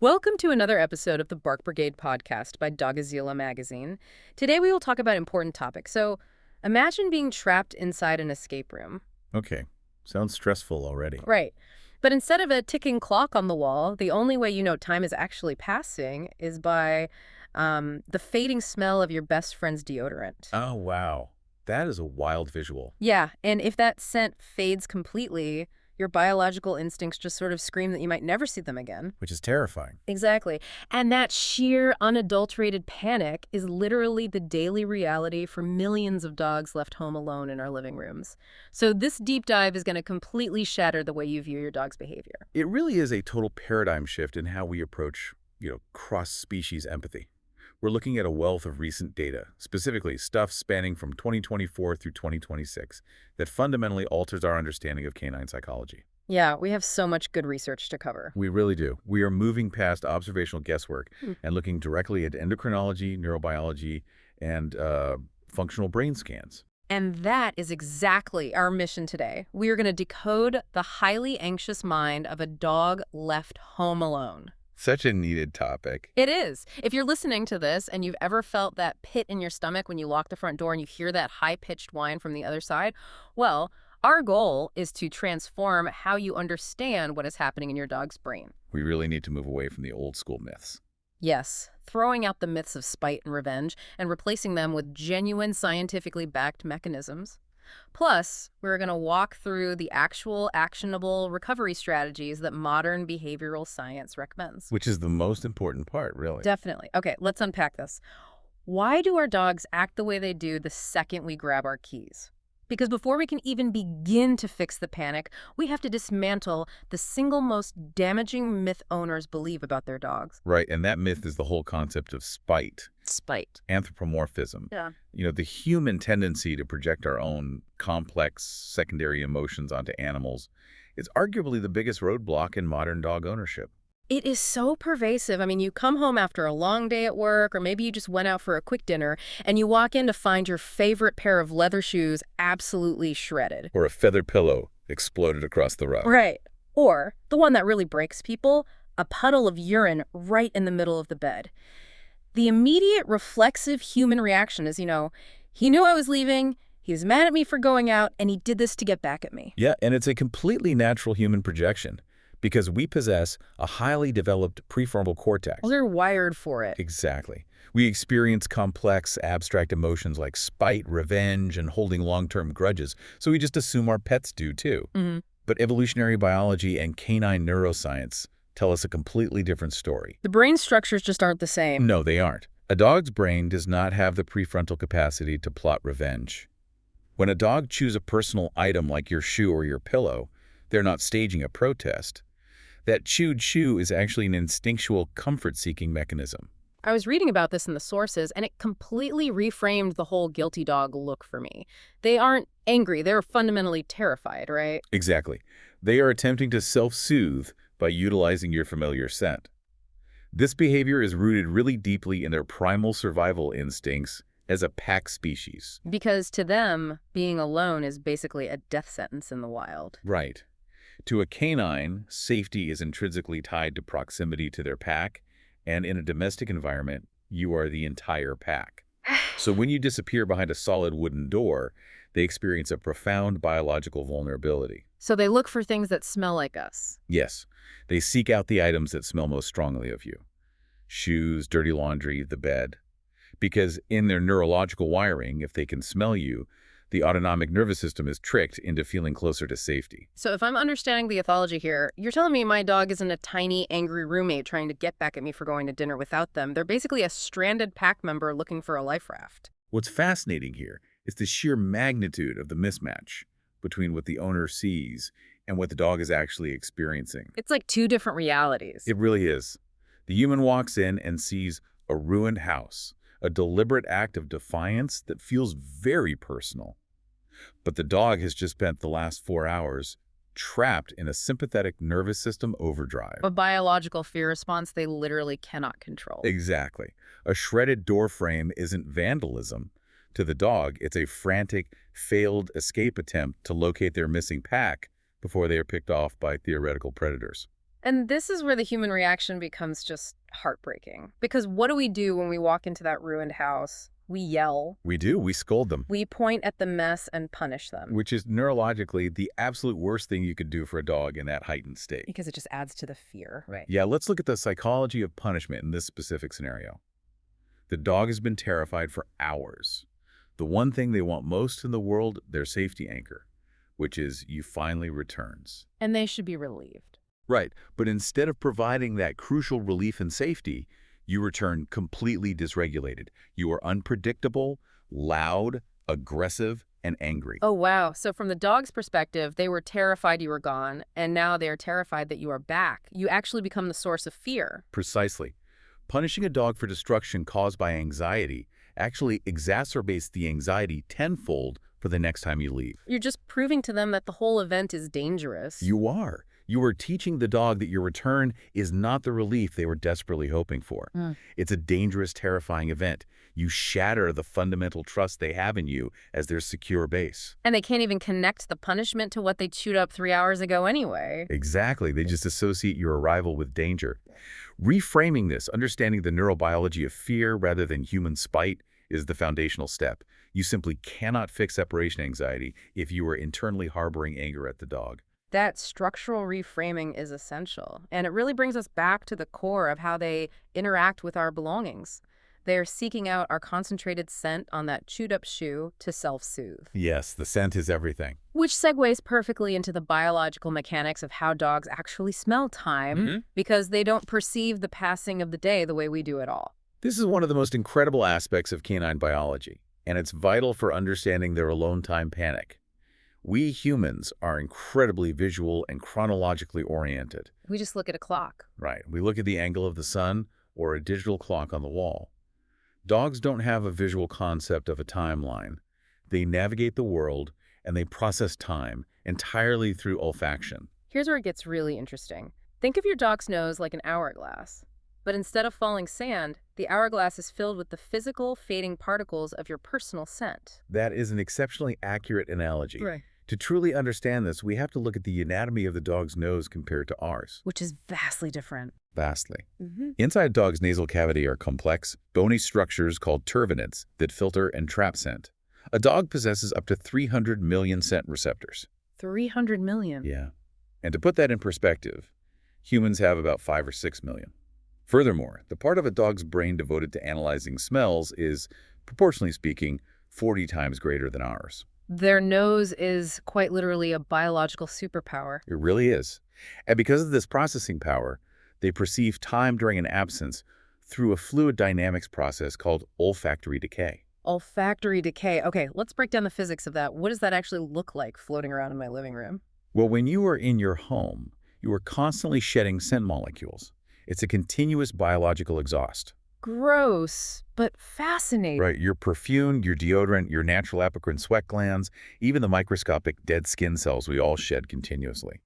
Welcome to another episode of the Bark Brigade podcast by Doggozila Magazine. Today we will talk about important topics. So, imagine being trapped inside an escape room. Okay, sounds stressful already. Right. But instead of a ticking clock on the wall, the only way you know time is actually passing is by the fading smell of your best friend's deodorant. Oh, wow. That is a wild visual. Yeah, and if that scent fades completely, your biological instincts just sort of scream that you might never see them again. Which is terrifying. Exactly. And that sheer, unadulterated panic is literally the daily reality for millions of dogs left home alone in our living rooms. So this deep dive is going to completely shatter the way you view your dog's behavior. It really is a total paradigm shift in how we approach, cross-species empathy. We're looking at a wealth of recent data, specifically stuff spanning from 2024 through 2026, that fundamentally alters our understanding of canine psychology. Yeah, we have so much good research to cover. We really do. We are moving past observational guesswork and looking directly at endocrinology, neurobiology, and functional brain scans. And that is exactly our mission today. We are going to decode the highly anxious mind of a dog left home alone. Such a needed topic. It is. If you're listening to this and you've ever felt that pit in your stomach when you lock the front door and you hear that high-pitched whine from the other side, well, our goal is to transform how you understand what is happening in your dog's brain. We really need to move away from the old school myths. Yes, throwing out the myths of spite and revenge and replacing them with genuine scientifically backed mechanisms. Plus, we're going to walk through the actual actionable recovery strategies that modern behavioral science recommends. Which is the most important part, really. Definitely. Okay, let's unpack this. Why do our dogs act the way they do the second we grab our keys? Because before we can even begin to fix the panic, we have to dismantle the single most damaging myth owners believe about their dogs. Right, and that myth is the whole concept of spite. Spite. Anthropomorphism. Yeah. The human tendency to project our own complex secondary emotions onto animals is arguably the biggest roadblock in modern dog ownership. It is so pervasive. I mean, you come home after a long day at work, or maybe you just went out for a quick dinner, and you walk in to find your favorite pair of leather shoes absolutely shredded. Or a feather pillow exploded across the rug. Right. Or, the one that really breaks people, a puddle of urine right in the middle of the bed. The immediate reflexive human reaction is, he knew I was leaving, he was mad at me for going out, and he did this to get back at me. Yeah, and it's a completely natural human projection, because we possess a highly developed prefrontal cortex. Well, they're wired for it. Exactly. We experience complex, abstract emotions like spite, revenge, and holding long-term grudges, so we just assume our pets do too. But evolutionary biology and canine neuroscience tell us a completely different story. The brain structures just aren't the same. No, they aren't. A dog's brain does not have the prefrontal capacity to plot revenge. When a dog chews a personal item like your shoe or your pillow, they're not staging a protest. That chewed shoe is actually an instinctual comfort-seeking mechanism. I was reading about this in the sources, and it completely reframed the whole guilty dog look for me. They aren't angry. They're fundamentally terrified, right? Exactly. They are attempting to self-soothe by utilizing your familiar scent. This behavior is rooted really deeply in their primal survival instincts as a pack species. Because to them, being alone is basically a death sentence in the wild. Right. To a canine, safety is intrinsically tied to proximity to their pack, and in a domestic environment, you are the entire pack. So when you disappear behind a solid wooden door, they experience a profound biological vulnerability. So they look for things that smell like us. Yes, they seek out the items that smell most strongly of you. Shoes, dirty laundry, the bed. Because in their neurological wiring, if they can smell you, the autonomic nervous system is tricked into feeling closer to safety. So if I'm understanding the ethology here, you're telling me my dog isn't a tiny, angry roommate trying to get back at me for going to dinner without them. They're basically a stranded pack member looking for a life raft. What's fascinating here is the sheer magnitude of the mismatch between what the owner sees and what the dog is actually experiencing. It's like two different realities. It really is. The human walks in and sees a ruined house, a deliberate act of defiance that feels very personal. But the dog has just spent the last 4 hours trapped in a sympathetic nervous system overdrive. A biological fear response they literally cannot control. Exactly. A shredded door frame isn't vandalism. To the dog, it's a frantic, failed escape attempt to locate their missing pack before they are picked off by theoretical predators. And this is where the human reaction becomes just heartbreaking. Because what do we do when we walk into that ruined house? We yell. We do. We scold them, We point at the mess and punish them. which is neurologically the absolute worst thing you could do for a dog in that heightened state. Because it just adds to the fear. Right. Yeah, let's look at the psychology of punishment in this specific scenario. The dog has been terrified for hours. The one thing they want most in the world, their safety anchor, which is you finally returns. And they should be relieved. Right, but instead of providing that crucial relief and safety, you return completely dysregulated. You are unpredictable, loud, aggressive, and angry. Oh, wow. So from the dog's perspective, they were terrified you were gone, and now they're terrified that you are back. You actually become the source of fear. Precisely. Punishing a dog for destruction caused by anxiety actually exacerbates the anxiety tenfold for the next time you leave. You're just proving to them that the whole event is dangerous. You are. You are teaching the dog that your return is not the relief they were desperately hoping for. It's a dangerous, terrifying event. You shatter the fundamental trust they have in you as their secure base. And they can't even connect the punishment to what they chewed up 3 hours ago anyway. Exactly. They just associate your arrival with danger. Reframing this, understanding the neurobiology of fear rather than human spite, is the foundational step. You simply cannot fix separation anxiety if you are internally harboring anger at the dog. That structural reframing is essential, and it really brings us back to the core of how they interact with our belongings. They are seeking out our concentrated scent on that chewed-up shoe to self-soothe. Yes, the scent is everything. Which segues perfectly into the biological mechanics of how dogs actually smell time, because they don't perceive the passing of the day the way we do at all. This is one of the most incredible aspects of canine biology, and it's vital for understanding their alone time panic. We humans are incredibly visual and chronologically oriented. We just look at a clock. Right. We look at the angle of the sun or a digital clock on the wall. Dogs don't have a visual concept of a timeline. They navigate the world and they process time entirely through olfaction. Here's where it gets really interesting. Think of your dog's nose like an hourglass. But instead of falling sand, the hourglass is filled with the physical, fading particles of your personal scent. That is an exceptionally accurate analogy. Right. To truly understand this, we have to look at the anatomy of the dog's nose compared to ours. Which is vastly different. Vastly. Inside a dog's nasal cavity are complex, bony structures called turbinates that filter and trap scent. A dog possesses up to 300 million scent receptors. 300 million? Yeah. And to put that in perspective, humans have about 5 or 6 million. Furthermore, the part of a dog's brain devoted to analyzing smells is, proportionally speaking, 40 times greater than ours. Their nose is quite literally a biological superpower. It really is. And because of this processing power, they perceive time during an absence through a fluid dynamics process called olfactory decay. Olfactory decay. Okay, let's break down the physics of that. What does that actually look like floating around in my living room? Well, when you are in your home, you are constantly shedding scent molecules. It's a continuous biological exhaust. Gross, but fascinating. Right, your perfume, your deodorant, your natural apocrine sweat glands, even the microscopic dead skin cells we all shed continuously.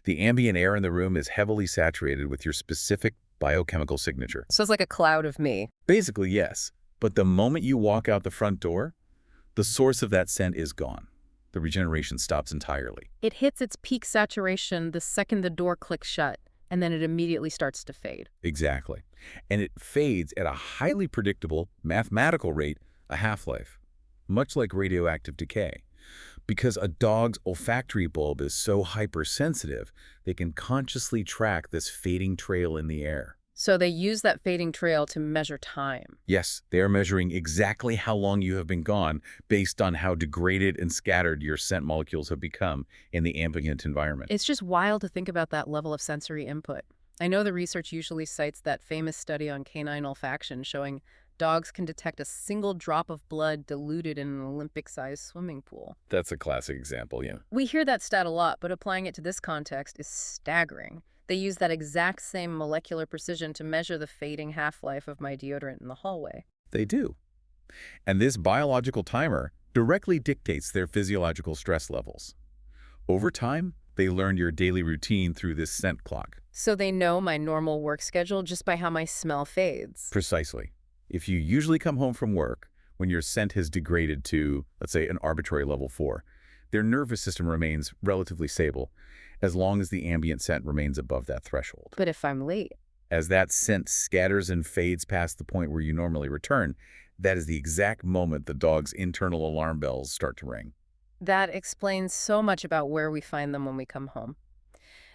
The ambient air in the room is heavily saturated with your specific biochemical signature. So it's like a cloud of me. Basically, yes. But the moment you walk out the front door, the source of that scent is gone. The regeneration stops entirely. It hits its peak saturation the second the door clicks shut, and then it immediately starts to fade. Exactly. And it fades at a highly predictable mathematical rate, a half-life, much like radioactive decay. Because a dog's olfactory bulb is so hypersensitive, they can consciously track this fading trail in the air. So they use that fading trail to measure time. Yes, they are measuring exactly how long you have been gone based on how degraded and scattered your scent molecules have become in the ambient environment. It's just wild to think about that level of sensory input. I know the research usually cites that famous study on canine olfaction showing dogs can detect a single drop of blood diluted in an Olympic-sized swimming pool. That's a classic example, yeah. We hear that stat a lot, but applying it to this context is staggering. They use that exact same molecular precision to measure the fading half-life of my deodorant in the hallway. They do. And this biological timer directly dictates their physiological stress levels. Over time, they learn your daily routine through this scent clock. So they know my normal work schedule just by how my smell fades. Precisely. If you usually come home from work when your scent has degraded to, let's say, an arbitrary level 4, their nervous system remains relatively stable, as long as the ambient scent remains above that threshold. But if I'm late? As that scent scatters and fades past the point where you normally return, that is the exact moment the dog's internal alarm bells start to ring. That explains so much about where we find them when we come home.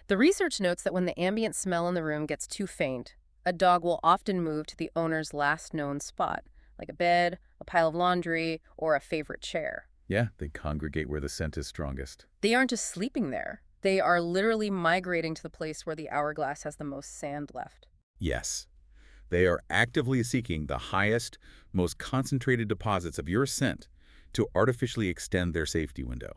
The research notes that when the ambient smell in the room gets too faint, a dog will often move to the owner's last known spot, like a bed, a pile of laundry, or a favorite chair. Yeah, they congregate where the scent is strongest. They aren't just sleeping there. They are literally migrating to the place where the hourglass has the most sand left. Yes, they are actively seeking the highest, most concentrated deposits of your scent to artificially extend their safety window.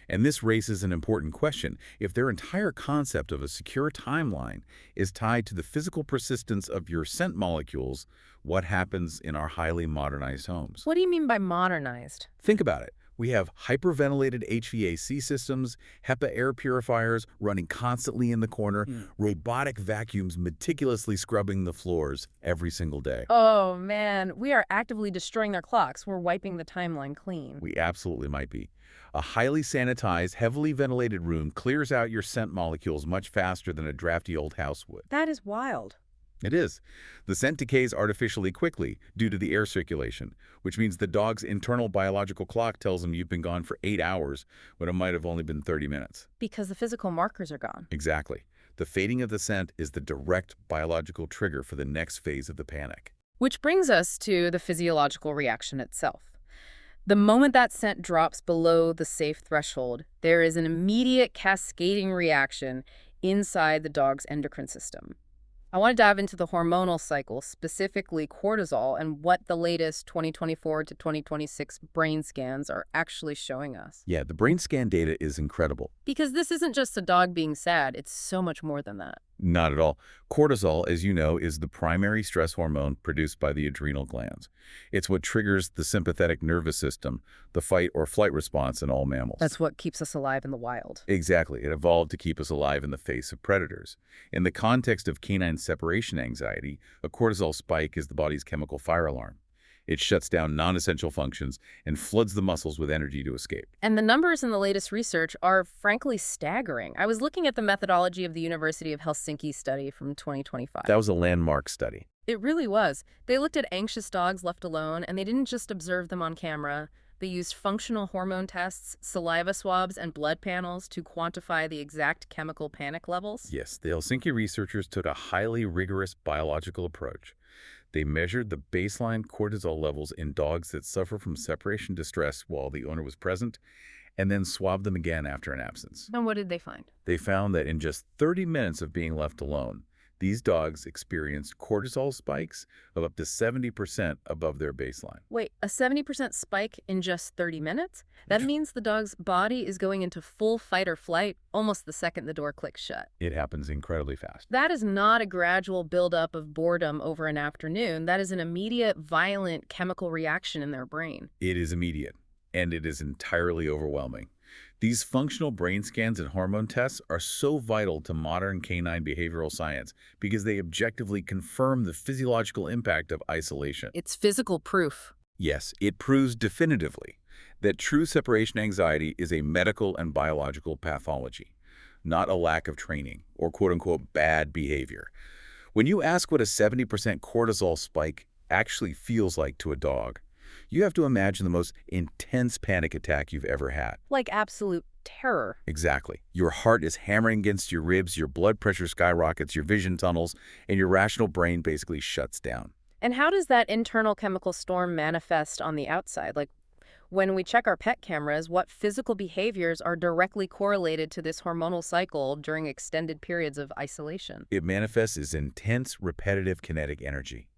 And this raises an important question. If their entire concept of a secure timeline is tied to the physical persistence of your scent molecules, what happens in our highly modernized homes? What do you mean by modernized? Think about it. We have hyperventilated HVAC systems, HEPA air purifiers running constantly in the corner, robotic vacuums meticulously scrubbing the floors every single day. Oh, man, we are actively destroying their clocks. We're wiping the timeline clean. We absolutely might be. A highly sanitized, heavily ventilated room clears out your scent molecules much faster than a drafty old house would. That is wild. It is. The scent decays artificially quickly due to the air circulation, which means the dog's internal biological clock tells him you've been gone for 8 hours when it might have only been 30 minutes. Because the physical markers are gone. Exactly. The fading of the scent is the direct biological trigger for the next phase of the panic. Which brings us to the physiological reaction itself. The moment that scent drops below the safe threshold, there is an immediate cascading reaction inside the dog's endocrine system. I want to dive into the hormonal cycle, specifically cortisol, and what the latest 2024 to 2026 brain scans are actually showing us. Yeah, the brain scan data is incredible. Because this isn't just a dog being sad, it's so much more than that. Not at all. Cortisol, as you know, is the primary stress hormone produced by the adrenal glands. It's what triggers the sympathetic nervous system, the fight or flight response in all mammals. That's what keeps us alive in the wild. Exactly. It evolved to keep us alive in the face of predators. In the context of canine separation anxiety, a cortisol spike is the body's chemical fire alarm. It shuts down non-essential functions and floods the muscles with energy to escape. And the numbers in the latest research are frankly staggering. I was looking at the methodology of the University of Helsinki study from 2025. That was a landmark study. It really was. They looked at anxious dogs left alone, and they didn't just observe them on camera. They used functional hormone tests, saliva swabs, and blood panels to quantify the exact chemical panic levels. Yes, the Helsinki researchers took a highly rigorous biological approach. They measured the baseline cortisol levels in dogs that suffer from separation distress while the owner was present, and then swabbed them again after an absence. And what did they find? They found that in just 30 minutes of being left alone, these dogs experienced cortisol spikes of up to 70% above their baseline. Wait, a 70% spike in just 30 minutes? That means the dog's body is going into full fight or flight almost the second the door clicks shut. It happens incredibly fast. That is not a gradual buildup of boredom over an afternoon. That is an immediate, violent chemical reaction in their brain. It is immediate, and it is entirely overwhelming. These functional brain scans and hormone tests are so vital to modern canine behavioral science because they objectively confirm the physiological impact of isolation. It's physical proof. Yes, it proves definitively that true separation anxiety is a medical and biological pathology, not a lack of training or quote-unquote bad behavior. When you ask what a 70% cortisol spike actually feels like to a dog, you have to imagine the most intense panic attack you've ever had. Like absolute terror. Exactly. Your heart is hammering against your ribs, your blood pressure skyrockets, your vision tunnels, and your rational brain basically shuts down. And how does that internal chemical storm manifest on the outside? Like, when we check our pet cameras, what physical behaviors are directly correlated to this hormonal cycle during extended periods of isolation? It manifests as intense, repetitive kinetic energy.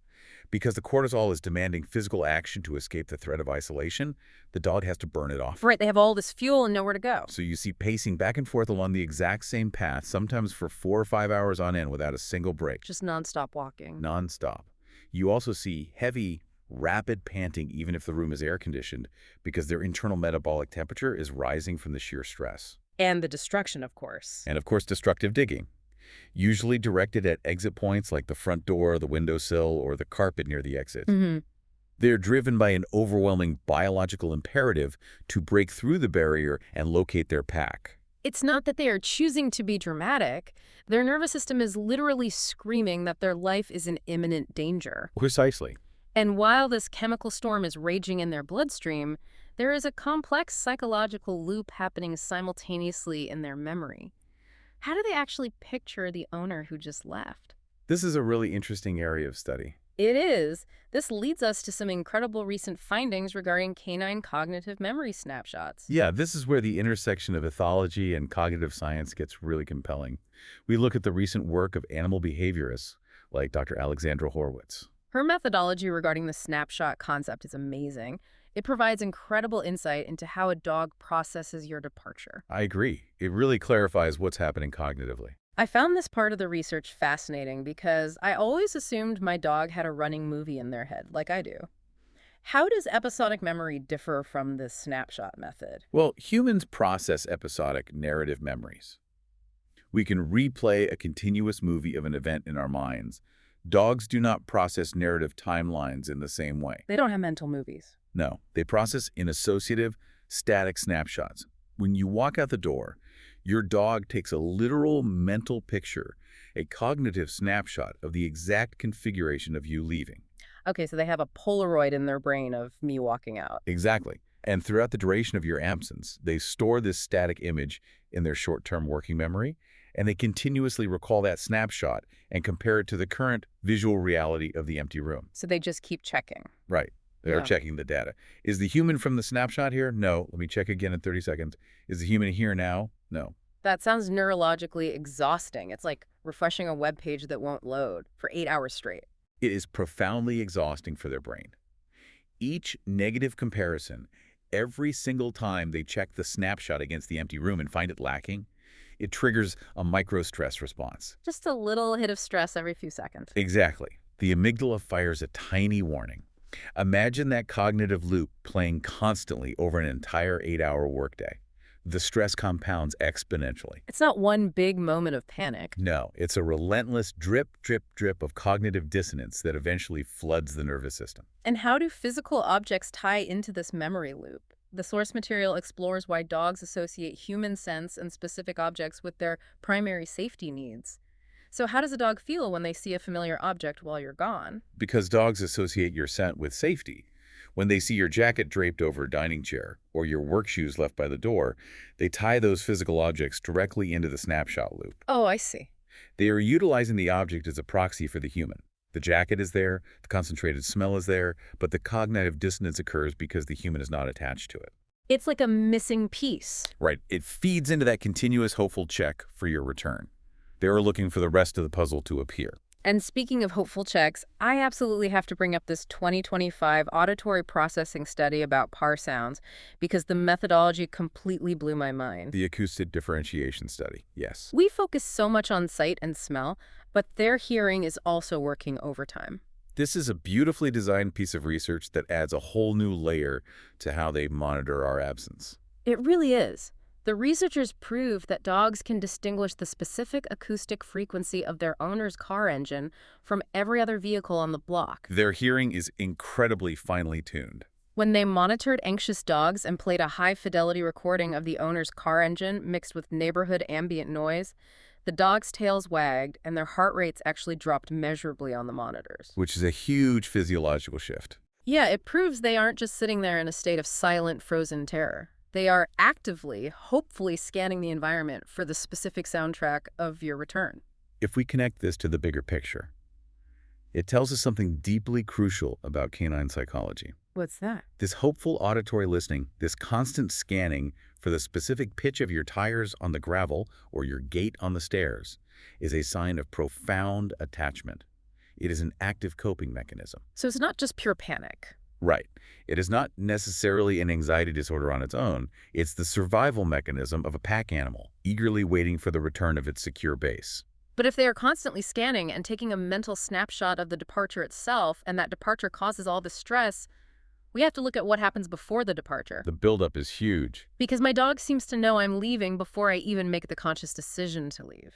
Because the cortisol is demanding physical action to escape the threat of isolation, the dog has to burn it off. Right, they have all this fuel and nowhere to go. So you see pacing back and forth along the exact same path, sometimes for 4 or 5 hours on end without a single break. Just nonstop walking. Nonstop. You also see heavy, rapid panting even if the room is air-conditioned because their internal metabolic temperature is rising from the sheer stress. And the destruction, of course. And of course, destructive digging. Usually directed at exit points like the front door, the windowsill, or the carpet near the exit. They're driven by an overwhelming biological imperative to break through the barrier and locate their pack. It's not that they are choosing to be dramatic. Their nervous system is literally screaming that their life is in imminent danger. Precisely. And while this chemical storm is raging in their bloodstream, there is a complex psychological loop happening simultaneously in their memory. How do they actually picture the owner who just left? This is a really interesting area of study. It is. This leads us to some incredible recent findings regarding canine cognitive memory snapshots. Yeah, this is where the intersection of ethology and cognitive science gets really compelling. We look at the recent work of animal behaviorists like Dr. Alexandra Horwitz. Her methodology regarding the snapshot concept is amazing. It provides incredible insight into how a dog processes your departure. I agree. It really clarifies what's happening cognitively. I found this part of the research fascinating because I always assumed my dog had a running movie in their head, like I do. How does episodic memory differ from this snapshot method? Well, humans process episodic narrative memories. We can replay a continuous movie of an event in our minds. Dogs do not process narrative timelines in the same way. They don't have mental movies. No, they process in associative, static snapshots. When you walk out the door, your dog takes a literal mental picture, a cognitive snapshot of the exact configuration of you leaving. Okay, so they have a Polaroid in their brain of me walking out. Exactly. And throughout the duration of your absence, they store this static image in their short-term working memory, and they continuously recall that snapshot and compare it to the current visual reality of the empty room. So they just keep checking. Right. They're Yeah. checking the data. Is the human from the snapshot here? No. Let me check again in 30 seconds. Is the human here now? No. That sounds neurologically exhausting. It's like refreshing a web page that won't load for 8 hours straight. It is profoundly exhausting for their brain. Each negative comparison, every single time they check the snapshot against the empty room and find it lacking, it triggers a micro-stress response. Just a little hit of stress every few seconds. Exactly. The amygdala fires a tiny warning. Imagine that cognitive loop playing constantly over an entire 8-hour workday. The stress compounds exponentially. It's not one big moment of panic. No, it's a relentless drip, drip, drip of cognitive dissonance that eventually floods the nervous system. And how do physical objects tie into this memory loop? The source material explores why dogs associate human sense and specific objects with their primary safety needs. So how does a dog feel when they see a familiar object while you're gone? Because dogs associate your scent with safety. When they see your jacket draped over a dining chair or your work shoes left by the door, they tie those physical objects directly into the snapshot loop. Oh, I see. They are utilizing the object as a proxy for the human. The jacket is there, the concentrated smell is there, but the cognitive dissonance occurs because the human is not attached to it. It's like a missing piece. Right. It feeds into that continuous hopeful check for your return. They are looking for the rest of the puzzle to appear. And speaking of hopeful checks, I absolutely have to bring up this 2025 auditory processing study about PAR sounds because the methodology completely blew my mind. The acoustic differentiation study, yes. We focus so much on sight and smell, but their hearing is also working overtime. This is a beautifully designed piece of research that adds a whole new layer to how they monitor our absence. It really is. The researchers proved that dogs can distinguish the specific acoustic frequency of their owner's car engine from every other vehicle on the block. Their hearing is incredibly finely tuned. When they monitored anxious dogs and played a high-fidelity recording of the owner's car engine mixed with neighborhood ambient noise, the dogs' tails wagged and their heart rates actually dropped measurably on the monitors. Which is a huge physiological shift. Yeah, it proves they aren't just sitting there in a state of silent, frozen terror. They are actively, hopefully scanning the environment for the specific soundtrack of your return. If we connect this to the bigger picture, it tells us something deeply crucial about canine psychology. What's that? This hopeful auditory listening, this constant scanning for the specific pitch of your tires on the gravel or your gait on the stairs, is a sign of profound attachment. It is an active coping mechanism. So it's not just pure panic. Right. It is not necessarily an anxiety disorder on its own. It's the survival mechanism of a pack animal, eagerly waiting for the return of its secure base. But if they are constantly scanning and taking a mental snapshot of the departure itself, and that departure causes all the stress, we have to look at what happens before the departure. The buildup is huge. Because my dog seems to know I'm leaving before I even make the conscious decision to leave.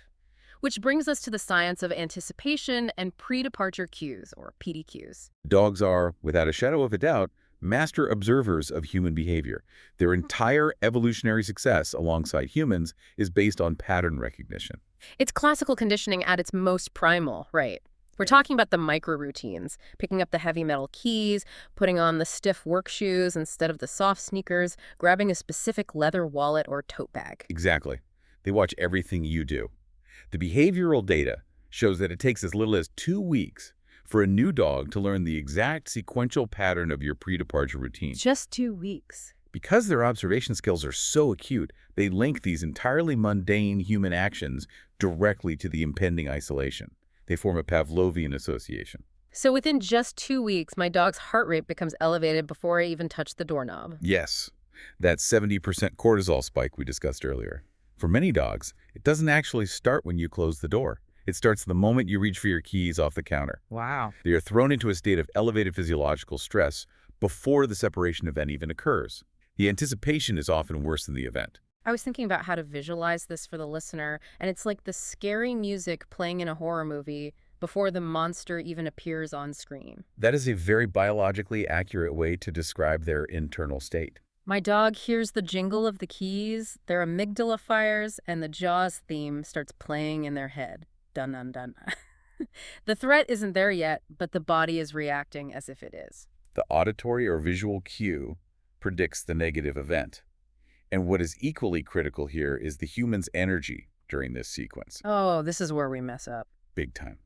Which brings us to the science of anticipation and pre-departure cues, or PDQs. Dogs are, without a shadow of a doubt, master observers of human behavior. Their entire evolutionary success alongside humans is based on pattern recognition. It's classical conditioning at its most primal, right? We're talking about the micro-routines, picking up the heavy metal keys, putting on the stiff work shoes instead of the soft sneakers, grabbing a specific leather wallet or tote bag. Exactly. They watch everything you do. The behavioral data shows that it takes as little as 2 weeks for a new dog to learn the exact sequential pattern of your pre-departure routine. Just 2 weeks. Because their observation skills are so acute, they link these entirely mundane human actions directly to the impending isolation. They form a Pavlovian association. So within just 2 weeks, my dog's heart rate becomes elevated before I even touch the doorknob. Yes, that 70% cortisol spike we discussed earlier. For many dogs, it doesn't actually start when you close the door. It starts the moment you reach for your keys off the counter. Wow. They are thrown into a state of elevated physiological stress before the separation event even occurs. The anticipation is often worse than the event. I was thinking about how to visualize this for the listener, and it's like the scary music playing in a horror movie before the monster even appears on screen. That is a very biologically accurate way to describe their internal state. My dog hears the jingle of the keys, their amygdala fires, and the Jaws theme starts playing in their head. Dun dun dun. The threat isn't there yet, but the body is reacting as if it is. The auditory or visual cue predicts the negative event. And what is equally critical here is the human's energy during this sequence. Oh, this is where we mess up. Big time.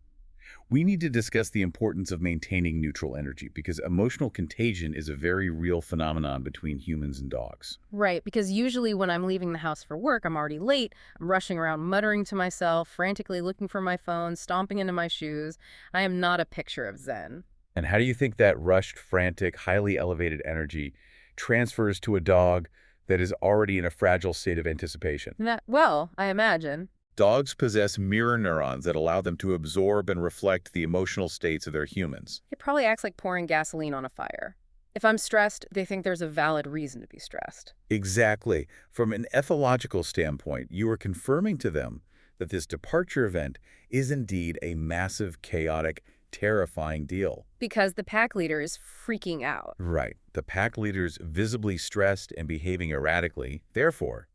We need to discuss the importance of maintaining neutral energy because emotional contagion is a very real phenomenon between humans and dogs. Right, because usually when I'm leaving the house for work, I'm already late. I'm rushing around muttering to myself, frantically looking for my phone, stomping into my shoes. I am not a picture of Zen. And how do you think that rushed, frantic, highly elevated energy transfers to a dog that is already in a fragile state of anticipation? Well, I imagine. Dogs possess mirror neurons that allow them to absorb and reflect the emotional states of their humans. It probably acts like pouring gasoline on a fire. If I'm stressed, they think there's a valid reason to be stressed. Exactly. From an ethological standpoint, you are confirming to them that this departure event is indeed a massive, chaotic, terrifying deal. Because the pack leader is freaking out. Right. The pack leader's visibly stressed and behaving erratically. Therefore,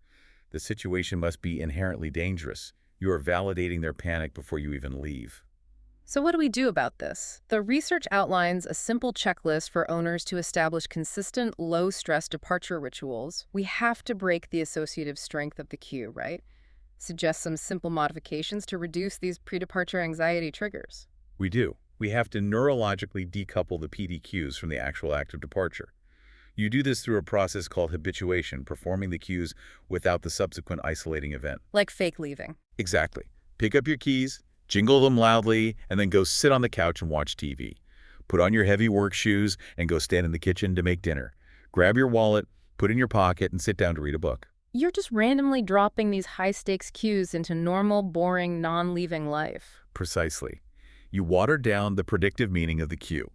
the situation must be inherently dangerous. You are validating their panic before you even leave. So what do we do about this? The research outlines a simple checklist for owners to establish consistent, low-stress departure rituals. We have to break the associative strength of the cue, right? Suggest some simple modifications to reduce these pre-departure anxiety triggers. We do. We have to neurologically decouple the PD cues from the actual act of departure. You do this through a process called habituation, performing the cues without the subsequent isolating event. Like fake leaving. Exactly. Pick up your keys, jingle them loudly, and then go sit on the couch and watch TV. Put on your heavy work shoes and go stand in the kitchen to make dinner. Grab your wallet, put it in your pocket, and sit down to read a book. You're just randomly dropping these high-stakes cues into normal, boring, non-leaving life. Precisely. You water down the predictive meaning of the cue.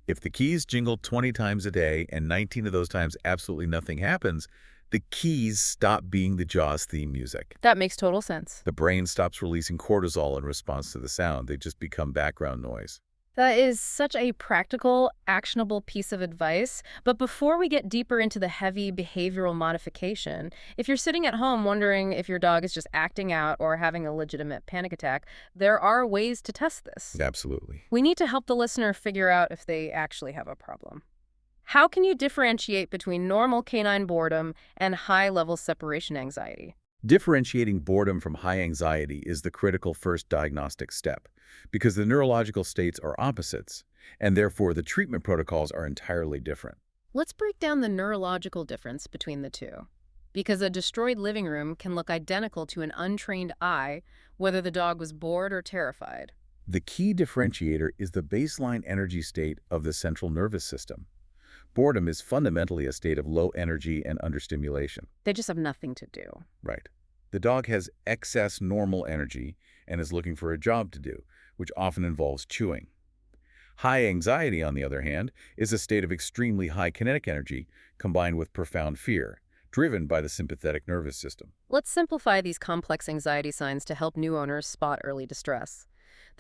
If the keys jingle 20 times a day and 19 of those times absolutely nothing happens, the keys stop being the Jaws theme music. That makes total sense. The brain stops releasing cortisol in response to the sound. They just become background noise. That is such a practical, actionable piece of advice. But before we get deeper into the heavy behavioral modification, if you're sitting at home wondering if your dog is just acting out or having a legitimate panic attack, there are ways to test this. Absolutely. We need to help the listener figure out if they actually have a problem. How can you differentiate between normal canine boredom and high-level separation anxiety? Differentiating boredom from high anxiety is the critical first diagnostic step because the neurological states are opposites, and therefore the treatment protocols are entirely different. Let's break down the neurological difference between the two. Because a destroyed living room can look identical to an untrained eye, whether the dog was bored or terrified. The key differentiator is the baseline energy state of the central nervous system. Boredom is fundamentally a state of low energy and understimulation. They just have nothing to do. Right. The dog has excess normal energy and is looking for a job to do, which often involves chewing. High anxiety, on the other hand, is a state of extremely high kinetic energy combined with profound fear, driven by the sympathetic nervous system. Let's simplify these complex anxiety signs to help new owners spot early distress.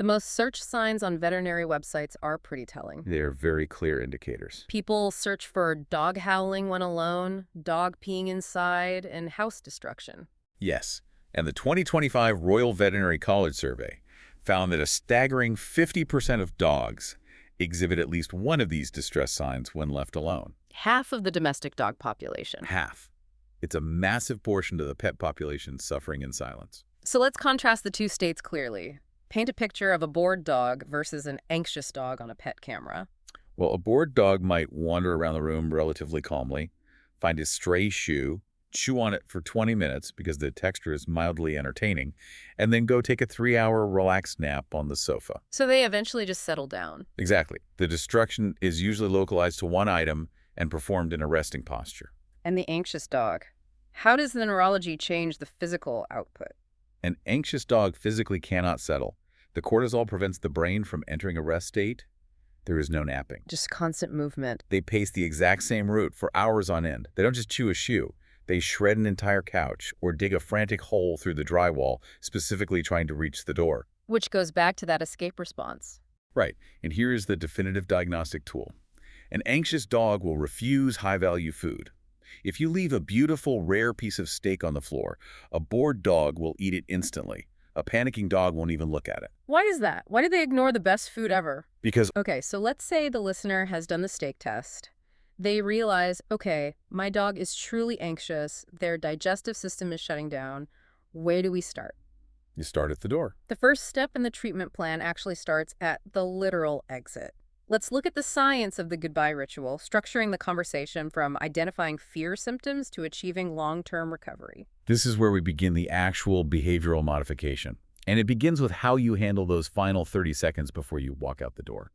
The most searched signs on veterinary websites are pretty telling. They are very clear indicators. People search for dog howling when alone, dog peeing inside, and house destruction. Yes, and the 2025 Royal Veterinary College Survey found that a staggering 50% of dogs exhibit at least one of these distress signs when left alone. Half of the domestic dog population. Half. It's a massive portion of the pet population suffering in silence. So let's contrast the two states clearly. Paint a picture of a bored dog versus an anxious dog on a pet camera. Well, a bored dog might wander around the room relatively calmly, find his stray shoe, chew on it for 20 minutes because the texture is mildly entertaining, and then go take a 3-hour relaxed nap on the sofa. So they eventually just settle down. Exactly. The destruction is usually localized to one item and performed in a resting posture. And the anxious dog. How does the neurology change the physical output? An anxious dog physically cannot settle. The cortisol prevents the brain from entering a rest state. There is no napping. Just constant movement. They pace the exact same route for hours on end. They don't just chew a shoe. They shred an entire couch or dig a frantic hole through the drywall, specifically trying to reach the door. Which goes back to that escape response. Right, and here is the definitive diagnostic tool. An anxious dog will refuse high-value food. If you leave a beautiful, rare piece of steak on the floor, a bored dog will eat it instantly. A panicking dog won't even look at it. Why is that? Why do they ignore the best food ever? Because Okay, so let's say the listener has done the steak test. They realize, okay, my dog is truly anxious. Their digestive system is shutting down. Where do we start? you start at the door. The first step in the treatment plan actually starts at the literal exit. Let's look at the science of the goodbye ritual, structuring the conversation from identifying fear symptoms to achieving long-term recovery. This is where we begin the actual behavioral modification. And it begins with how you handle those final 30 seconds before you walk out the door.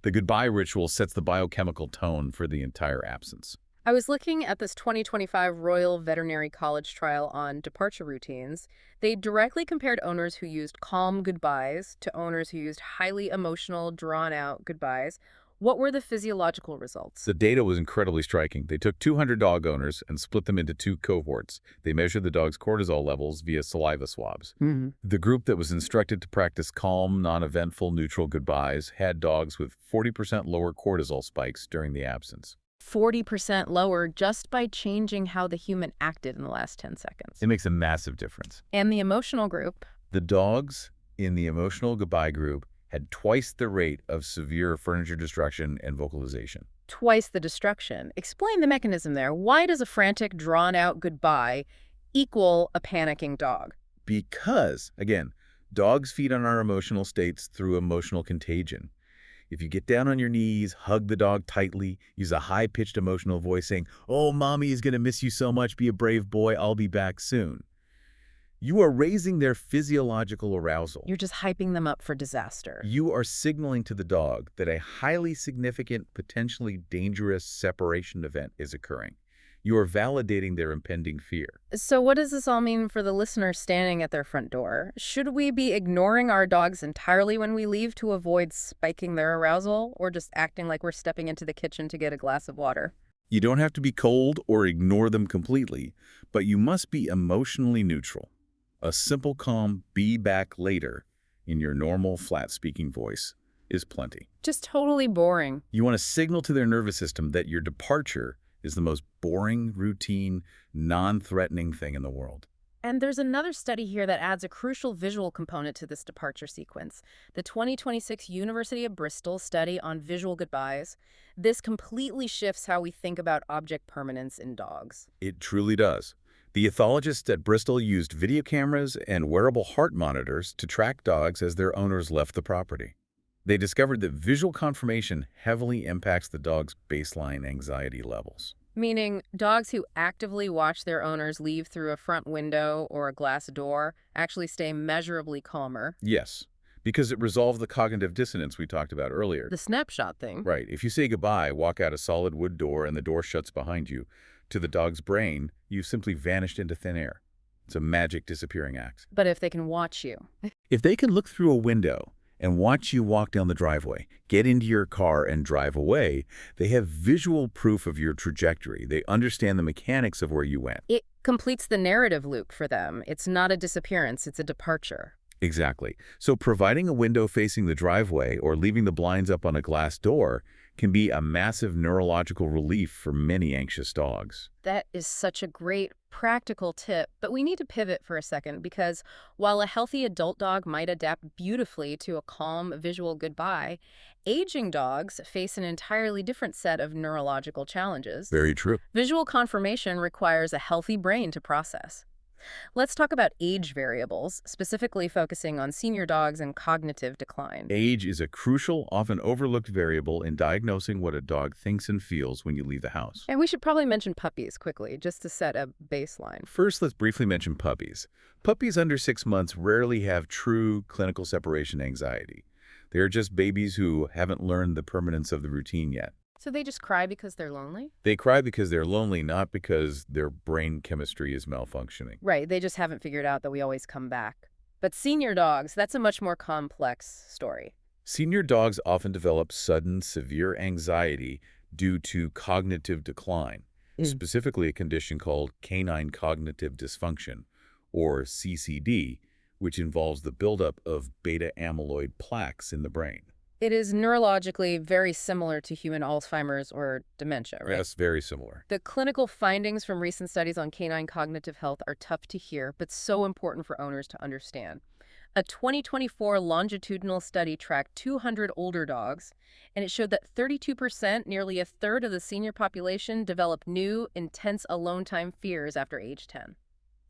The goodbye ritual sets the biochemical tone for the entire absence. I was looking at this 2025 Royal Veterinary College trial on departure routines. They directly compared owners who used calm goodbyes to owners who used highly emotional, drawn-out goodbyes. What were the physiological results? The data was incredibly striking. They took 200 dog owners and split them into two cohorts. They measured the dog's cortisol levels via saliva swabs. The group that was instructed to practice calm, non-eventful, neutral goodbyes had dogs with 40% lower cortisol spikes during the absence. 40% lower just by changing how the human acted in the last 10 seconds. It makes a massive difference. And the emotional group? The dogs in the emotional goodbye group had twice the rate of severe furniture destruction and vocalization. Twice the destruction. Explain the mechanism there. Why does a frantic, drawn-out goodbye equal a panicking dog? Because, again, dogs feed on our emotional states through emotional contagion. If you get down on your knees, hug the dog tightly, use a high-pitched emotional voice saying, "Oh, mommy is going to miss you so much. Be a brave boy. I'll be back soon." You are raising their physiological arousal. You're just hyping them up for disaster. You are signaling to the dog that a highly significant, potentially dangerous separation event is occurring. You are validating their impending fear. So what does this all mean for the listener standing at their front door? Should we be ignoring our dogs entirely when we leave to avoid spiking their arousal, or just acting like we're stepping into the kitchen to get a glass of water? You don't have to be cold or ignore them completely, but you must be emotionally neutral. A simple, calm, "be back later" in your normal, flat-speaking voice is plenty. Just totally boring. You want to signal to their nervous system that your departure is the most boring, routine, non-threatening thing in the world. And there's another study here that adds a crucial visual component to this departure sequence. The 2026 University of Bristol study on visual goodbyes. This completely shifts how we think about object permanence in dogs. It truly does. The ethologists at Bristol used video cameras and wearable heart monitors to track dogs as their owners left the property. They discovered that visual confirmation heavily impacts the dog's baseline anxiety levels. Meaning, dogs who actively watch their owners leave through a front window or a glass door actually stay measurably calmer. Yes, because it resolved the cognitive dissonance we talked about earlier. The snapshot thing. Right. If you say goodbye, walk out a solid wood door, and the door shuts behind you, to the dog's brain, you've simply vanished into thin air. It's a magic disappearing act. But if they can watch you. If they can look through a window and watch you walk down the driveway, get into your car and drive away, they have visual proof of your trajectory. They understand the mechanics of where you went. It completes the narrative loop for them. It's not a disappearance, it's a departure. Exactly. So providing a window facing the driveway or leaving the blinds up on a glass door can be a massive neurological relief for many anxious dogs. That is such a great practical tip, but we need to pivot for a second because while a healthy adult dog might adapt beautifully to a calm visual goodbye, aging dogs face an entirely different set of neurological challenges. Very true. Visual confirmation requires a healthy brain to process. Let's talk about age variables, specifically focusing on senior dogs and cognitive decline. Age is a crucial, often overlooked variable in diagnosing what a dog thinks and feels when you leave the house. And we should probably mention puppies quickly, just to set a baseline. First, let's briefly mention puppies. Puppies under 6 months rarely have true clinical separation anxiety. They are just babies who haven't learned the permanence of the routine yet. So they just cry because they're lonely? They cry because they're lonely, not because their brain chemistry is malfunctioning. Right, they just haven't figured out that we always come back. But senior dogs, that's a much more complex story. Senior dogs often develop sudden, severe anxiety due to cognitive decline, specifically a condition called canine cognitive dysfunction, or CCD, which involves the buildup of beta-amyloid plaques in the brain. It is neurologically very similar to human Alzheimer's or dementia, right? Yes, very similar. The clinical findings from recent studies on canine cognitive health are tough to hear, but so important for owners to understand. A 2024 longitudinal study tracked 200 older dogs, and it showed that 32%, nearly a third of the senior population, developed new, intense alone time fears after age 10.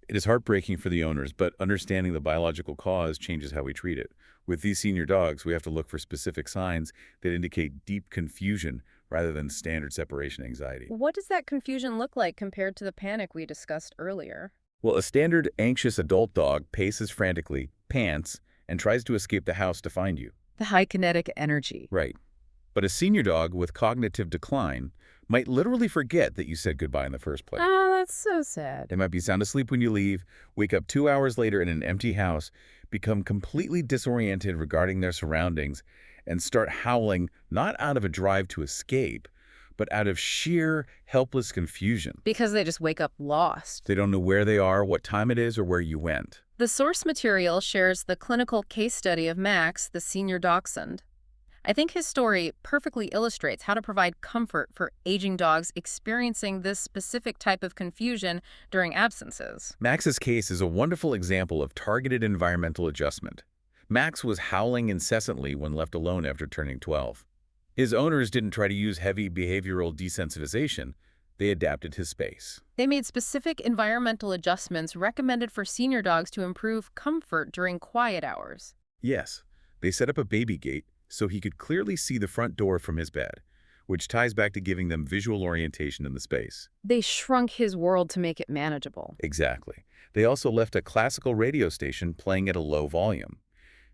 It is heartbreaking for the owners, but understanding the biological cause changes how we treat it. With these senior dogs, we have to look for specific signs that indicate deep confusion rather than standard separation anxiety. What does that confusion look like compared to the panic we discussed earlier? Well, a standard anxious adult dog paces frantically, pants, and tries to escape the house to find you. The high kinetic energy. Right. But a senior dog with cognitive decline might literally forget that you said goodbye in the first place. Oh, that's so sad. They might be sound asleep when you leave, wake up 2 hours later in an empty house, become completely disoriented regarding their surroundings, and start howling not out of a drive to escape, but out of sheer, helpless confusion. Because they just wake up lost. They don't know where they are, what time it is, or where you went. The source material shares the clinical case study of Max, the senior dachshund. I think his story perfectly illustrates how to provide comfort for aging dogs experiencing this specific type of confusion during absences. Max's case is a wonderful example of targeted environmental adjustment. Max was howling incessantly when left alone after turning 12. His owners didn't try to use heavy behavioral desensitization. They adapted his space. They made specific environmental adjustments recommended for senior dogs to improve comfort during quiet hours. Yes, they set up a baby gate so he could clearly see the front door from his bed, which ties back to giving them visual orientation in the space. They shrunk his world to make it manageable. Exactly. They also left a classical radio station playing at a low volume.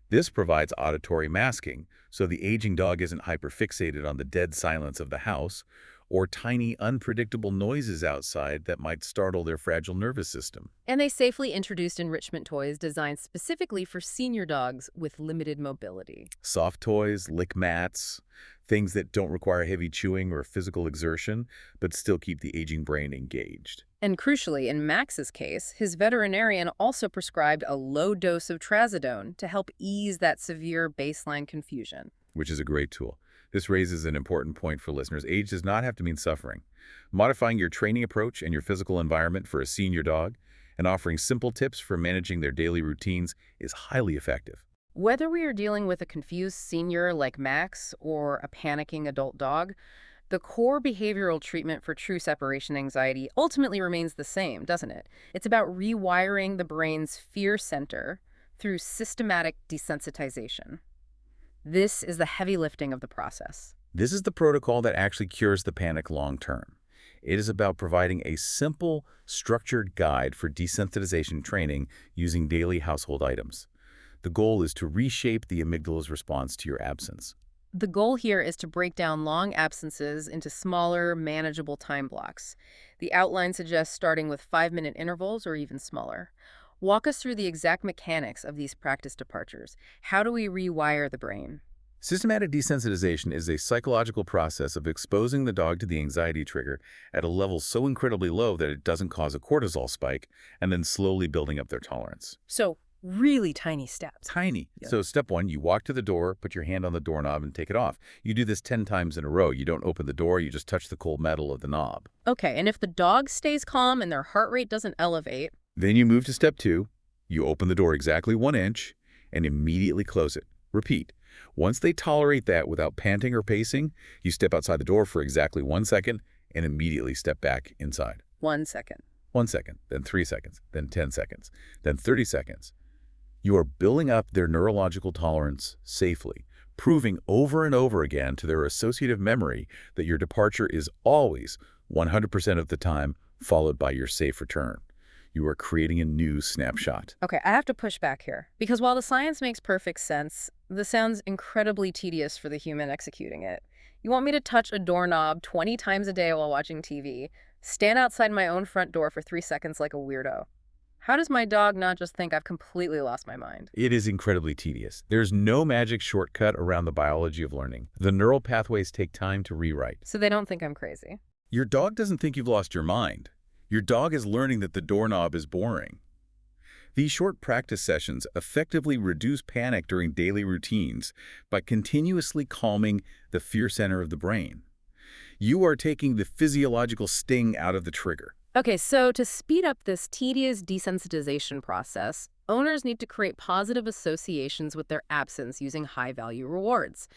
This provides auditory masking, so the aging dog isn't hyperfixated on the dead silence of the house or tiny, unpredictable noises outside that might startle their fragile nervous system. And they safely introduced enrichment toys designed specifically for senior dogs with limited mobility. Soft toys, lick mats, things that don't require heavy chewing or physical exertion, but still keep the aging brain engaged. And crucially, in Max's case, his veterinarian also prescribed a low dose of trazodone to help ease that severe baseline confusion. Which is a great tool. This raises an important point for listeners. Age does not have to mean suffering. Modifying your training approach and your physical environment for a senior dog and offering simple tips for managing their daily routines is highly effective. Whether we are dealing with a confused senior like Max or a panicking adult dog, the core behavioral treatment for true separation anxiety ultimately remains the same, doesn't it? It's about rewiring the brain's fear center through systematic desensitization. This is the heavy lifting of the process. This is the protocol that actually cures the panic long term. It is about providing a simple, structured guide for desensitization training using daily household items. The goal is to reshape the amygdala's response to your absence. The goal here is to break down long absences into smaller, manageable time blocks. The outline suggests starting with 5-minute intervals or even smaller. Walk us through the exact mechanics of these practice departures. How do we rewire the brain? Systematic desensitization is a psychological process of exposing the dog to the anxiety trigger at a level so incredibly low that it doesn't cause a cortisol spike and then slowly building up their tolerance. So, really tiny steps. Tiny. Yeah. So step one, you walk to the door, put your hand on the doorknob, and take it off. You do this 10 times in a row. You don't open the door, you just touch the cold metal of the knob. Okay, and if the dog stays calm and their heart rate doesn't elevate, Then you move to step two. You open the door exactly 1 inch and immediately close it. Repeat. Once they tolerate that without panting or pacing, you step outside the door for exactly 1 second and immediately step back inside. 1 second. 1 second, then 3 seconds, then 10 seconds, then 30 seconds. You are building up their neurological tolerance safely, proving over and over again to their associative memory that your departure is always 100% of the time followed by your safe return. You are creating a new snapshot. Okay, I have to push back here, because while the science makes perfect sense, this sounds incredibly tedious for the human executing it. You want me to touch a doorknob 20 times a day while watching TV, stand outside my own front door for 3 seconds like a weirdo. How does my dog not just think I've completely lost my mind? It is incredibly tedious. There's no magic shortcut around the biology of learning. The neural pathways take time to rewrite. So they don't think I'm crazy. Your dog doesn't think you've lost your mind. Your dog is learning that the doorknob is boring. These short practice sessions effectively reduce panic during daily routines by continuously calming the fear center of the brain. You are taking the physiological sting out of the trigger. Okay, so to speed up this tedious desensitization process, owners need to create positive associations with their absence using high-value rewards.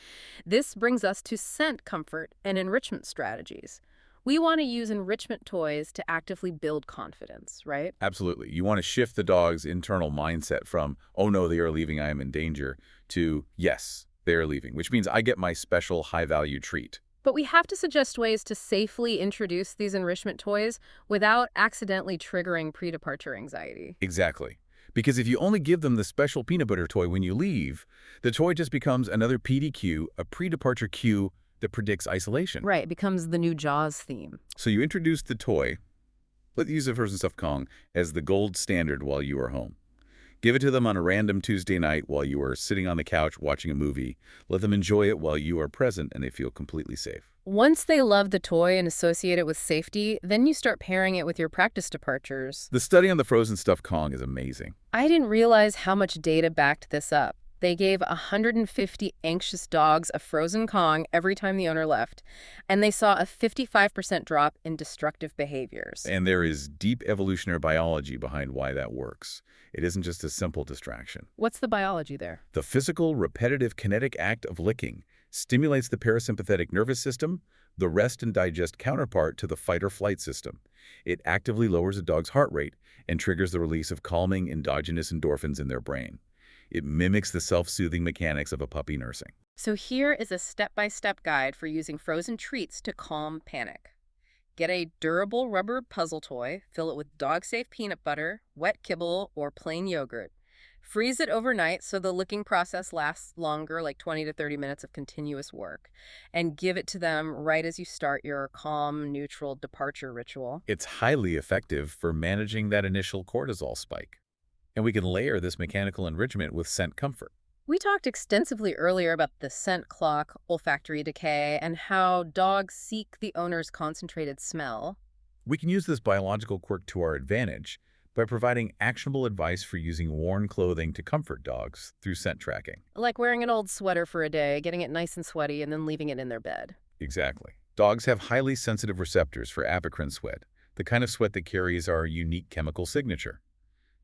This brings us to scent comfort and enrichment strategies. We want to use enrichment toys to actively build confidence, right? Absolutely. You want to shift the dog's internal mindset from, oh no, they are leaving, I am in danger, to, yes, they are leaving, which means I get my special high-value treat. But we have to suggest ways to safely introduce these enrichment toys without accidentally triggering pre-departure anxiety. Exactly. Because if you only give them the special peanut butter toy when you leave, the toy just becomes another PD cue, a pre-departure cue that predicts isolation. Right, it becomes the new Jaws theme. So you introduce the toy, let's use a frozen stuffed Kong, as the gold standard while you are home. Give it to them on a random Tuesday night while you are sitting on the couch watching a movie. Let them enjoy it while you are present and they feel completely safe. Once they love the toy and associate it with safety, then you start pairing it with your practice departures. The study on the frozen stuffed Kong is amazing. I didn't realize how much data backed this up. They gave 150 anxious dogs a frozen Kong every time the owner left, and they saw a 55% drop in destructive behaviors. And there is deep evolutionary biology behind why that works. It isn't just a simple distraction. What's the biology there? The physical, repetitive, kinetic act of licking stimulates the parasympathetic nervous system, the rest and digest counterpart to the fight-or-flight system. It actively lowers a dog's heart rate and triggers the release of calming endogenous endorphins in their brain. It mimics the self-soothing mechanics of a puppy nursing. So here is a step-by-step guide for using frozen treats to calm panic. Get a durable rubber puzzle toy, fill it with dog-safe peanut butter, wet kibble, or plain yogurt. Freeze it overnight so the licking process lasts longer, like 20 to 30 minutes of continuous work. And give it to them right as you start your calm, neutral departure ritual. It's highly effective for managing that initial cortisol spike. And we can layer this mechanical enrichment with scent comfort. We talked extensively earlier about the scent clock, olfactory decay, and how dogs seek the owner's concentrated smell. We can use this biological quirk to our advantage by providing actionable advice for using worn clothing to comfort dogs through scent tracking. Like wearing an old sweater for a day, getting it nice and sweaty, and then leaving it in their bed. Exactly. Dogs have highly sensitive receptors for apocrine sweat, the kind of sweat that carries our unique chemical signature.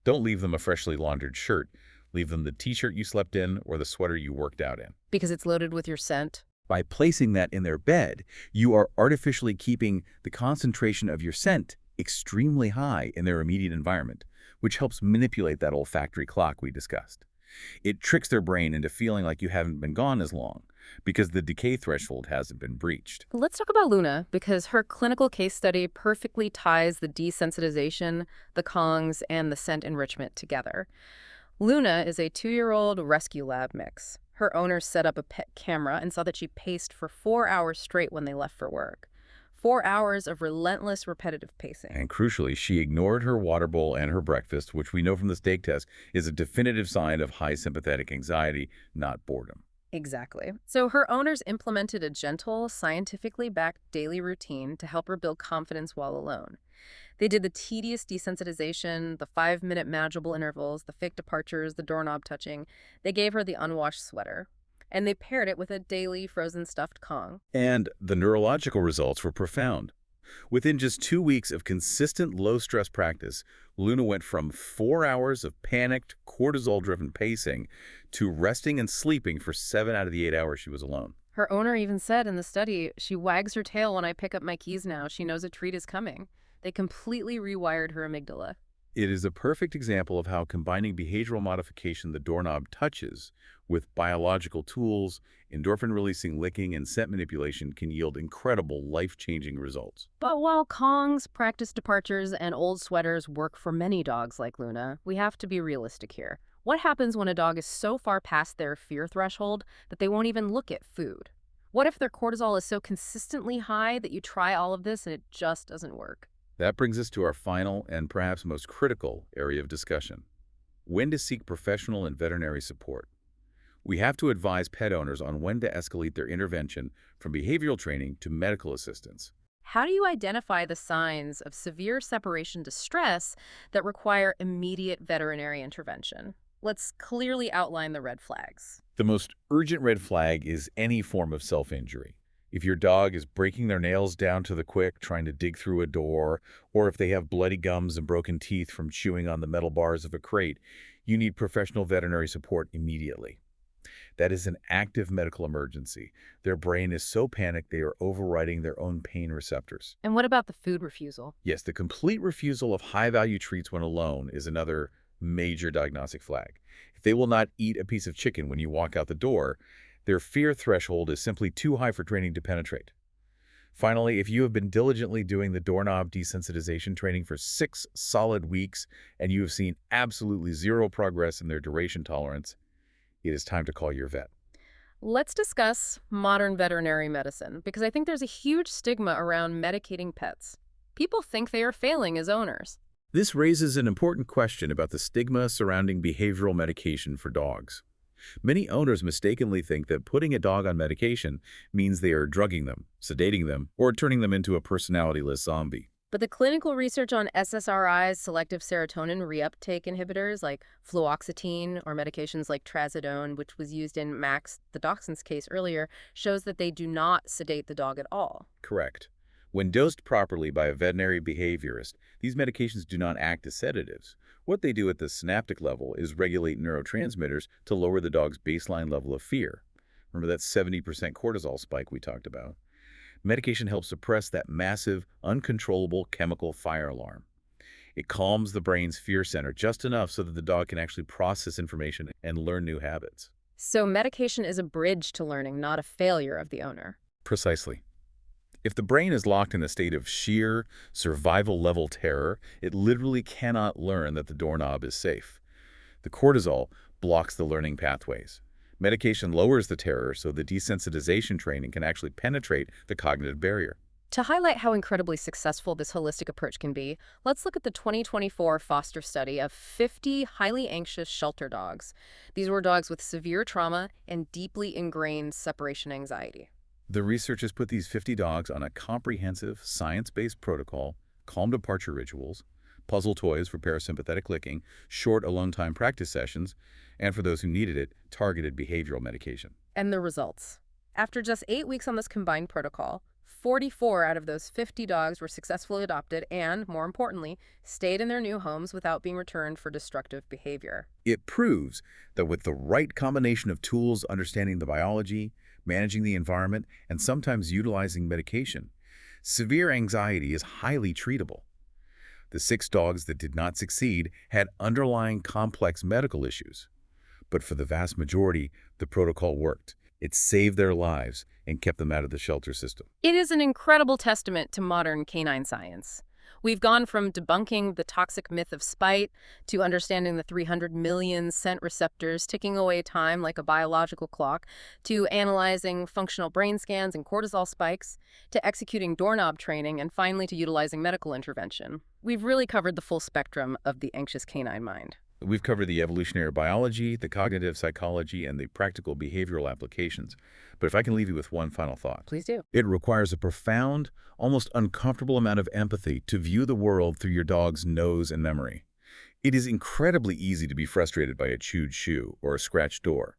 Don't leave them a freshly laundered shirt. Leave them the t-shirt you slept in or the sweater you worked out in. Because it's loaded with your scent? By placing that in their bed, you are artificially keeping the concentration of your scent extremely high in their immediate environment, which helps manipulate that olfactory clock we discussed. It tricks their brain into feeling like you haven't been gone as long because the decay threshold hasn't been breached. Let's talk about Luna, because her clinical case study perfectly ties the desensitization, the Kongs, and the scent enrichment together. Luna is a 2-year-old rescue lab mix. Her owner set up a pet camera and saw that she paced for 4 hours straight when they left for work. 4 hours of relentless, repetitive pacing. And crucially, she ignored her water bowl and her breakfast, which we know from the steak test is a definitive sign of high sympathetic anxiety, not boredom. Exactly. So her owners implemented a gentle, scientifically backed daily routine to help her build confidence while alone. They did the tedious desensitization, the 5-minute manageable intervals, the fake departures, the doorknob touching. They gave her the unwashed sweater. And they paired it with a daily frozen stuffed Kong. And the neurological results were profound. Within just 2 weeks of consistent low-stress practice, Luna went from 4 hours of panicked, cortisol-driven pacing to resting and sleeping for 7 out of the 8 hours she was alone. Her owner even said in the study, she wags her tail when I pick up my keys now. She knows a treat is coming. They completely rewired her amygdala. It is a perfect example of how combining behavioral modification the doorknob touches with biological tools, endorphin-releasing licking, and scent manipulation can yield incredible, life-changing results. But while Kongs, practice departures, and old sweaters work for many dogs like Luna, we have to be realistic here. What happens when a dog is so far past their fear threshold that they won't even look at food? What if their cortisol is so consistently high that you try all of this and it just doesn't work? That brings us to our final and perhaps most critical area of discussion: when to seek professional and veterinary support. We have to advise pet owners on when to escalate their intervention from behavioral training to medical assistance. How do you identify the signs of severe separation distress that require immediate veterinary intervention? Let's clearly outline the red flags. The most urgent red flag is any form of self-injury. If your dog is breaking their nails down to the quick trying to dig through a door, or if they have bloody gums and broken teeth from chewing on the metal bars of a crate, you need professional veterinary support immediately. That is an active medical emergency. Their brain is so panicked they are overriding their own pain receptors. And what about the food refusal? Yes, the complete refusal of high-value treats when alone is another major diagnostic flag. If they will not eat a piece of chicken when you walk out the door, their fear threshold is simply too high for training to penetrate. Finally, if you have been diligently doing the doorknob desensitization training for 6 solid weeks and you have seen absolutely zero progress in their duration tolerance, it is time to call your vet. Let's discuss modern veterinary medicine, because I think there's a huge stigma around medicating pets. People think they are failing as owners. This raises an important question about the stigma surrounding behavioral medication for dogs. Many owners mistakenly think that putting a dog on medication means they are drugging them, sedating them, or turning them into a personality-less zombie. But the clinical research on SSRIs, selective serotonin reuptake inhibitors like fluoxetine, or medications like trazodone, which was used in Max the dachshund's case earlier, shows that they do not sedate the dog at all. Correct. When dosed properly by a veterinary behaviorist, these medications do not act as sedatives. What they do at the synaptic level is regulate neurotransmitters to lower the dog's baseline level of fear. Remember that 70% cortisol spike we talked about? Medication helps suppress that massive, uncontrollable chemical fire alarm. It calms the brain's fear center just enough so that the dog can actually process information and learn new habits. So medication is a bridge to learning, not a failure of the owner. Precisely. If the brain is locked in a state of sheer, survival-level terror, it literally cannot learn that the doorknob is safe. The cortisol blocks the learning pathways. Medication lowers the terror so the desensitization training can actually penetrate the cognitive barrier. To highlight how incredibly successful this holistic approach can be, let's look at the 2024 Foster study of 50 highly anxious shelter dogs. These were dogs with severe trauma and deeply ingrained separation anxiety. The researchers put these 50 dogs on a comprehensive, science-based protocol, calm departure rituals, puzzle toys for parasympathetic licking, short alone-time practice sessions, and for those who needed it, targeted behavioral medication. And the results. After just 8 weeks on this combined protocol, 44 out of those 50 dogs were successfully adopted and, more importantly, stayed in their new homes without being returned for destructive behavior. It proves that with the right combination of tools, understanding the biology, managing the environment, and sometimes utilizing medication, severe anxiety is highly treatable. The 6 dogs that did not succeed had underlying complex medical issues. But for the vast majority, the protocol worked. It saved their lives and kept them out of the shelter system. It is an incredible testament to modern canine science. We've gone from debunking the toxic myth of spite to understanding the 300 million scent receptors ticking away time like a biological clock, to analyzing functional brain scans and cortisol spikes, to executing doorknob training, and finally to utilizing medical intervention. We've really covered the full spectrum of the anxious canine mind. We've covered the evolutionary biology, the cognitive psychology, and the practical behavioral applications. But if I can leave you with one final thought. Please do. It requires a profound, almost uncomfortable amount of empathy to view the world through your dog's nose and memory. It is incredibly easy to be frustrated by a chewed shoe or a scratched door.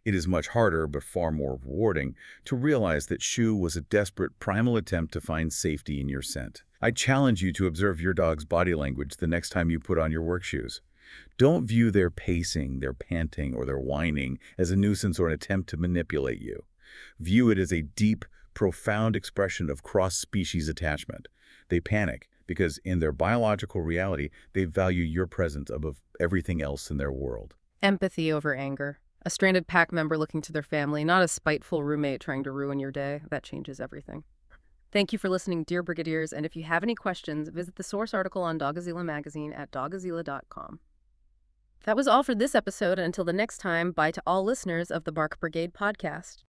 It is much harder, but far more rewarding, to realize that Shoe was a desperate, primal attempt to find safety in your scent. I challenge you to observe your dog's body language the next time you put on your work shoes. Don't view their pacing, their panting, or their whining as a nuisance or an attempt to manipulate you. View it as a deep, profound expression of cross-species attachment. They panic because, in their biological reality, they value your presence above everything else in their world. Empathy over anger. A stranded pack member looking to their family, not a spiteful roommate trying to ruin your day. That changes everything. Thank you for listening, dear Brigadiers, and if you have any questions, visit the source article on Doggozila Magazine at doggozila.com. That was all for this episode, and until the next time, bye to all listeners of the Bark Brigade podcast.